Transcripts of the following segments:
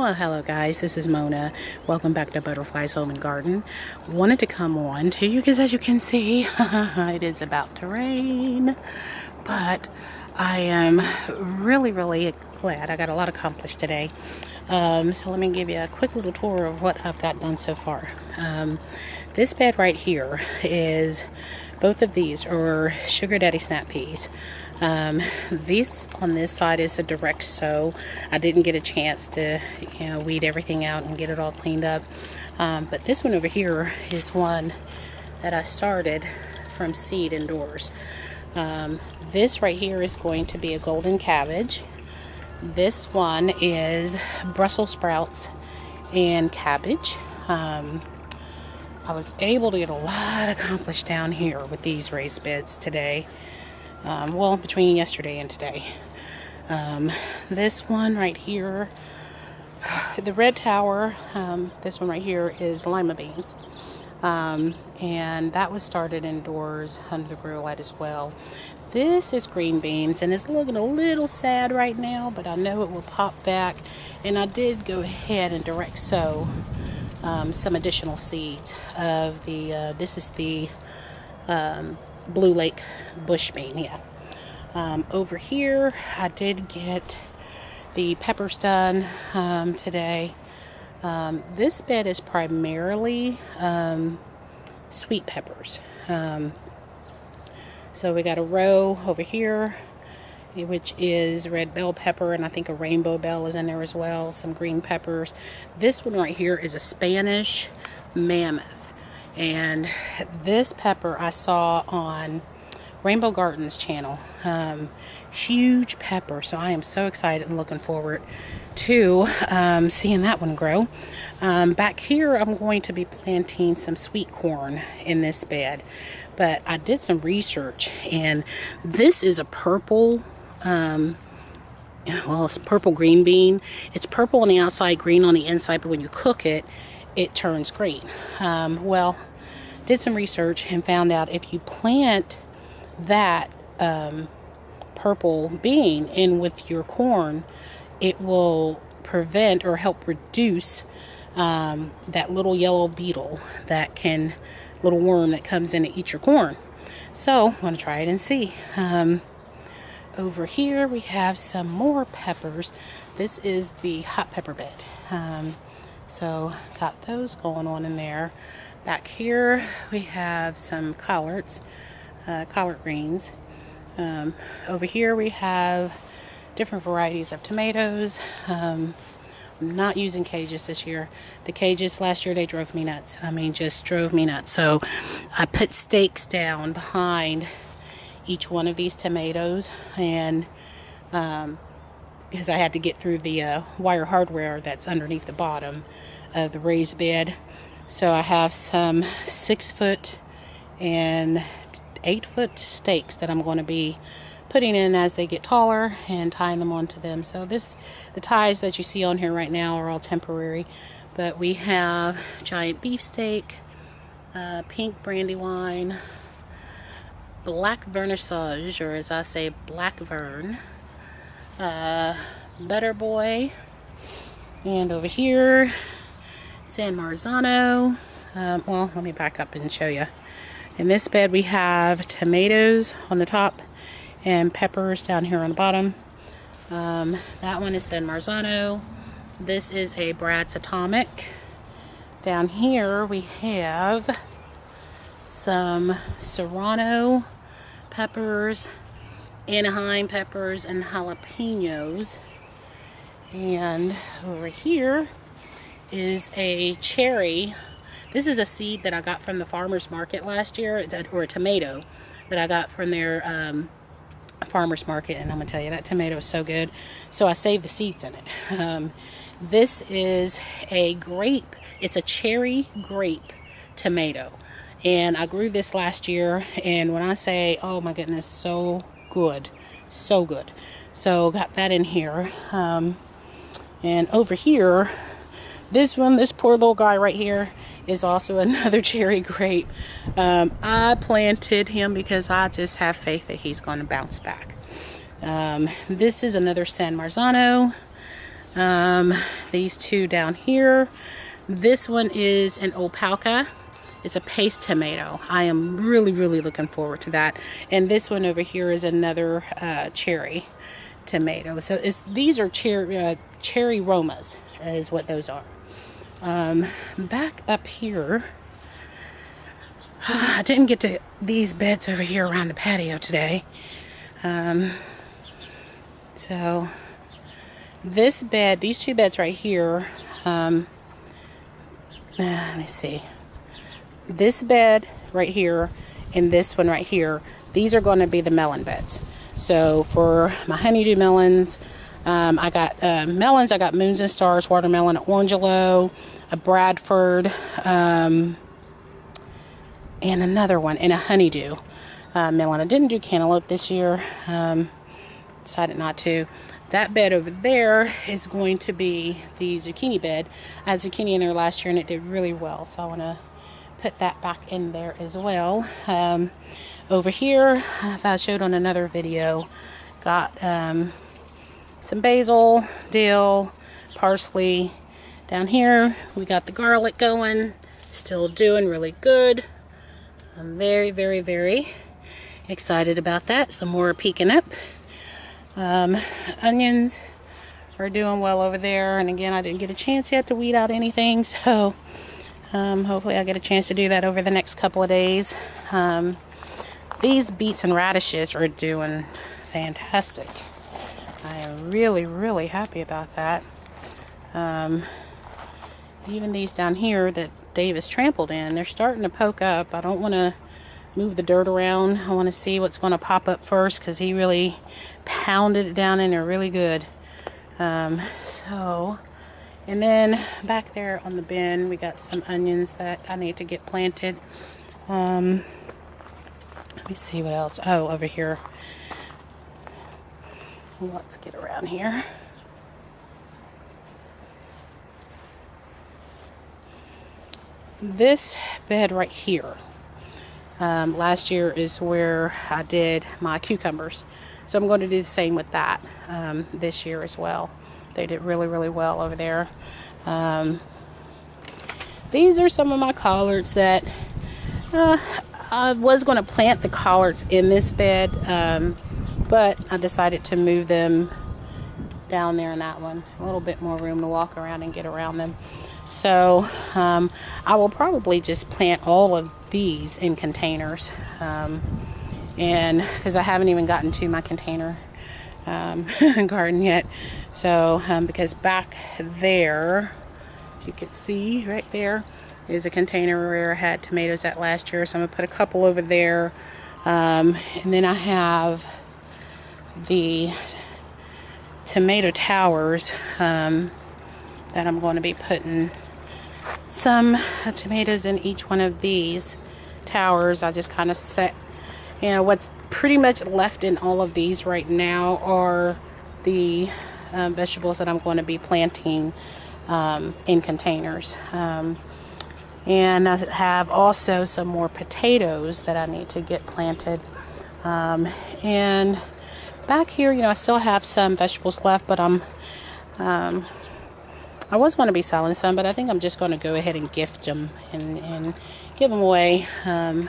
Well, hello guys, this is Mona. Welcome back to Butterflies Home and Garden. Wanted to come on to you because as you can see, it is about to rain. But I am really glad. I got a lot accomplished today. So let me give you a quick little tour of what I've got done so far. This bed right here is, both of these are Sugar Daddy Snap Peas. This on this side is a direct sow. I didn't get a chance to, weed everything out and get it all cleaned up. But this one over here is one that I started from seed indoors. This right here is going to be a golden cabbage. This one is Brussels sprouts and cabbage. I was able to get a lot accomplished down here with these raised beds today. Well, between yesterday and today. This one right here, the red tower, this one right here is lima beans. And that was started indoors under the grow light as well. This is green beans, and it's looking a little sad right now, but I know it will pop back. And I did go ahead and direct sow some additional seeds of the, this is the Blue Lake bush bean, yeah. Over here, I did get the peppers done today. This bed is primarily sweet peppers. So we got a row over here, which is red bell pepper, and I think a rainbow bell is in there as well, some green peppers. This one right here is a Spanish mammoth, and this pepper I saw on Rainbow Gardens channel. Huge pepper, so I am so excited and looking forward to seeing that one grow. Back here I'm going to be planting some sweet corn in this bed, but I did some research, and this is a purple it's purple green bean. It's purple on the outside, green on the inside, but when you cook it, it turns green. Well, did some research and found out if you plant that purple bean in with your corn, it will prevent or help reduce that little yellow beetle little worm that comes in to eat your corn. So I'm going to try it and see. Over here we have some more peppers. This is the hot pepper bed. So got those going on in there. Back here we have some collards, collard greens. Over here we have different varieties of tomatoes. I'm not using cages this year. The cages last year, they drove me nuts. I mean, just drove me nuts. So I put stakes down behind each one of these tomatoes, and because I had to get through the wire hardware that's underneath the bottom of the raised bed. So I have some 6-foot and 8-foot stakes that I'm going to be putting in as they get taller and tying them onto them. So the ties that you see on here right now are all temporary, but we have giant beefsteak, pink brandywine, black vernissage, or as I say, black vern, butter boy, and over here San Marzano. Well, let me back up and show you. In this bed we have tomatoes on the top and peppers down here on the bottom. That one is San Marzano. This is a Brad's Atomic. Down here we have some Serrano peppers, Anaheim peppers, and jalapenos. And over here is a cherry. This is a seed that I got from the farmer's market last year, or a tomato that I got from their farmer's market, and I'm gonna tell you, that tomato is so good. So I saved the seeds in it. This is a grape. It's a cherry grape tomato, and I grew this last year, and when I say, oh my goodness, so good, so good. So got that in here. And over here, this poor little guy right here is also another cherry grape. I planted him because I just have faith that he's going to bounce back. This is another San Marzano. These two down here. This one is an opalka. It's a paste tomato. I am really looking forward to that. And this one over here is another cherry tomato. So these are cherry Romas is what those are. Back up here, I didn't get to these beds over here around the patio today. So this bed, these two beds right here, let me see. This bed right here and this one right here, these are going to be the melon beds. So for my honeydew melons, I got melons. I got Moons and Stars watermelon, an Orangelo, a Bradford, and another one, and a honeydew melon. I didn't do cantaloupe this year. Decided not to. That bed over there is going to be the zucchini bed. I had zucchini in there last year and it did really well, so I want to put that back in there as well. Over here, if I showed on another video, got some basil, dill, parsley. Down here, we got the garlic going, still doing really good. I'm very excited about that. Some more are peeking up. Onions are doing well over there, and again, I didn't get a chance yet to weed out anything, so hopefully I'll get a chance to do that over the next couple of days. These beets and radishes are doing fantastic. I am really happy about that. Even these down here that Dave has trampled in, they're starting to poke up. I don't want to move the dirt around. I want to see what's going to pop up first, because he really pounded it down in there really good. And then back there on the bin, we got some onions that I need to get planted. Let me see what else. Oh, over here. Let's get around here. This bed right here, last year is where I did my cucumbers. So I'm going to do the same with that this year as well. They did really well over there. These are some of my collards that I was going to plant the collards in this bed, but I decided to move them down there in that one. A little bit more room to walk around and get around them. So I will probably just plant all of these in containers, and because I haven't even gotten to my container garden yet. So because back there, you can see right there is a container where I had tomatoes at last year, so I'm gonna put a couple over there, and then I have the tomato towers that I'm going to be putting some tomatoes in each one of these towers. I just kind of set, what's pretty much left in all of these right now are the vegetables that I'm going to be planting in containers. And I have also some more potatoes that I need to get planted. And back here, I still have some vegetables left, but I was going to be selling some, but I think I'm just going to go ahead and gift them and give them away. I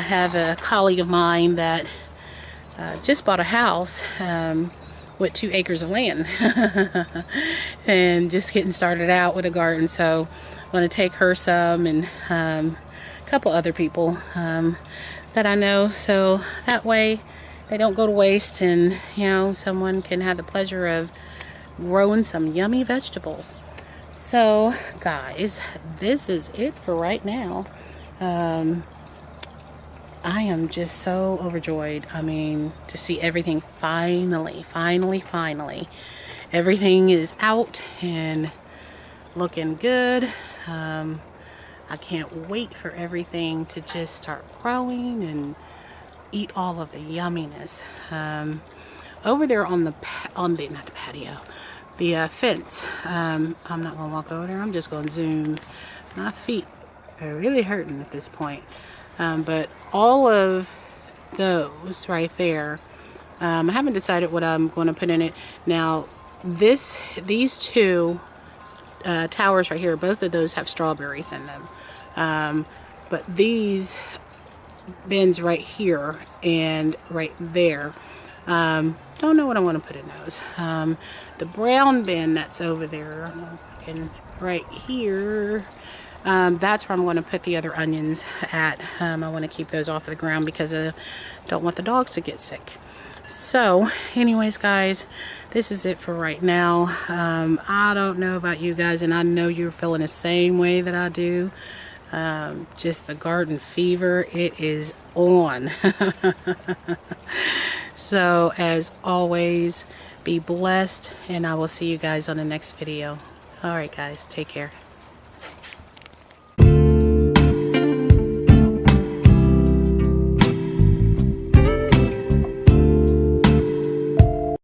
have a colleague of mine that just bought a house with 2 acres of land and just getting started out with a garden. So I'm going to take her some and a couple other people that I know, so that way they don't go to waste, and someone can have the pleasure of growing some yummy vegetables. So guys, this is it for right now. I am just so overjoyed. I mean, to see everything finally everything is out and looking good. I can't wait for everything to just start growing and eat all of the yumminess. Over there on the not the patio, the fence. I'm not gonna walk over there. I'm just gonna zoom. My feet are really hurting at this point. But all of those right there, I haven't decided what I'm going to put in it. Now, these two towers right here, both of those have strawberries in them. But these bins right here and right there, don't know what I want to put in those. The brown bin that's over there, and right here, that's where I'm going to put the other onions at. I want to keep those off of the ground because I don't want the dogs to get sick. So anyways, guys, this is it for right now. I don't know about you guys, and I know you're feeling the same way that I do. Just the garden fever, it is on. So as always, be blessed, and I will see you guys on the next video. All right, guys, take care.